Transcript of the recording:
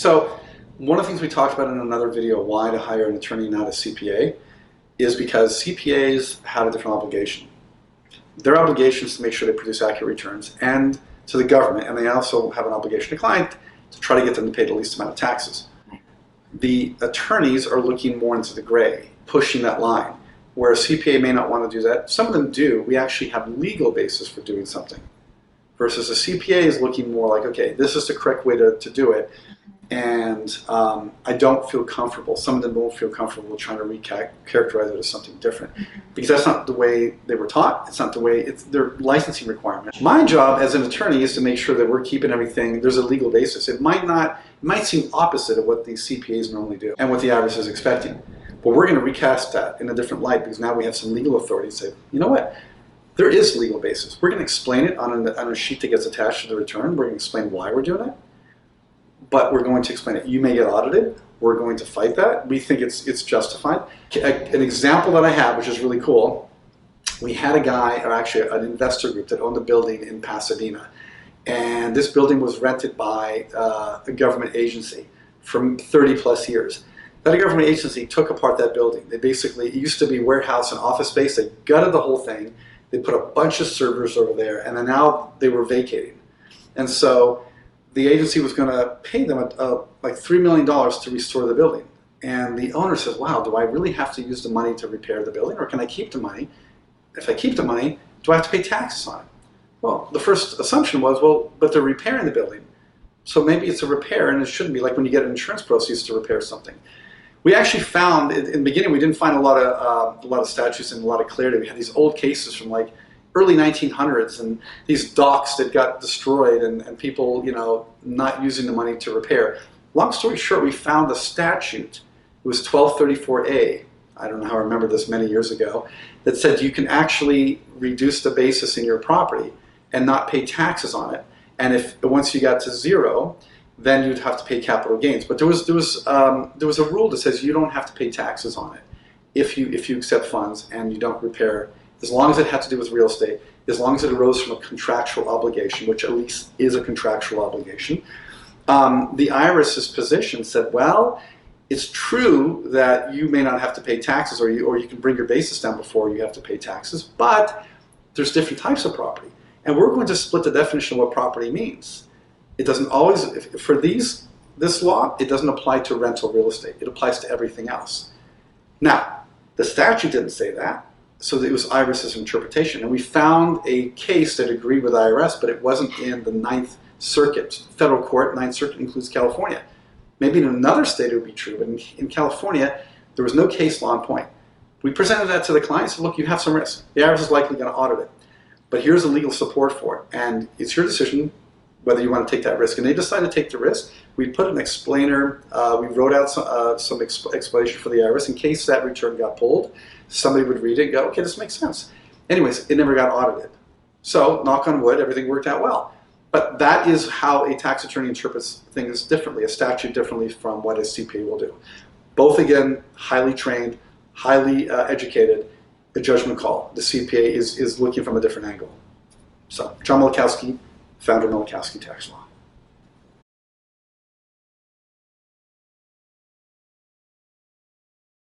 So one of the things we talked about in another video, why to hire an attorney, not a CPA, is because CPAs have a different obligation. Their obligation is to make sure they produce accurate returns and to the government, and they also have an obligation to client to try to get them to pay the least amount of taxes. The attorneys are looking more into the gray, pushing that line, where a CPA may not want to do that. Some of them do. We actually have legal basis for doing something. Versus a CPA is looking more like, okay, this is the correct way to do it, and I don't feel comfortable. Some of them won't feel comfortable trying to recharacterize it as something different, because that's not the way they were taught. It's not the way, it's their licensing requirement. My job as an attorney is to make sure that we're keeping everything, there's a legal basis. It might seem opposite of what these CPAs normally do and what the IRS is expecting. But we're going to recast that in a different light, because now we have some legal authority to say, you know what? There is legal basis. We're going to explain it on a sheet that gets attached to the return. We're going to explain why we're doing it, but we're going to explain it. You may get audited. We're going to fight that. We think it's justified. An example that I have, which is really cool, we had a guy, or actually an investor group, that owned a building in Pasadena, and this building was rented by a government agency for 30 plus years. That government agency took apart that building. They basically, it used to be warehouse and office space. They gutted the whole thing. They put a bunch of servers over there, and then now they were vacating. And so the agency was going to pay them like $3 million to restore the building. And the owner says, wow, do I really have to use the money to repair the building, or can I keep the money? If I keep the money, do I have to pay taxes on it? Well, the first assumption was, well, but they're repairing the building. So maybe it's a repair, and it shouldn't be like when you get insurance proceeds to repair something. We actually found, in the beginning, we didn't find a lot of statutes and a lot of clarity. We had these old cases from like early 1900s, and these docks that got destroyed, and people, you know, not using the money to repair. Long story short, we found a statute. It was 1234A. I don't know how I remember this many years ago, that said you can actually reduce the basis in your property and not pay taxes on it. And if once you got to zero, then you'd have to pay capital gains. But there was a rule that says you don't have to pay taxes on it if you accept funds and you don't repair, as long as it had to do with real estate, as long as it arose from a contractual obligation, which at least is a contractual obligation. The IRS's position said, well, it's true that you may not have to pay taxes, or you can bring your basis down before you have to pay taxes, but there's different types of property. And we're going to split the definition of what property means. It doesn't always, for this law, it doesn't apply to rental real estate. It applies to everything else. Now, the statute didn't say that, so it was IRS's interpretation. And we found a case that agreed with IRS, but it wasn't in the Ninth Circuit. Federal court, Ninth Circuit includes California. Maybe in another state it would be true, but in California, there was no case law on point. We presented that to the client and said, look, you have some risk. The IRS is likely going to audit it, but here's the legal support for it, and it's your decision whether you want to take that risk. And they decided to take the risk. We put an explainer, we wrote out some explanation for the IRS in case that return got pulled. Somebody would read it and go, okay, this makes sense. Anyways, it never got audited. So, knock on wood, everything worked out well. But that is how a tax attorney interprets things differently, a statute differently from what a CPA will do. Both, again, highly trained, highly educated, a judgment call. The CPA is looking from a different angle. So, John Milikowsky, founder of Milikowsky Tax Law.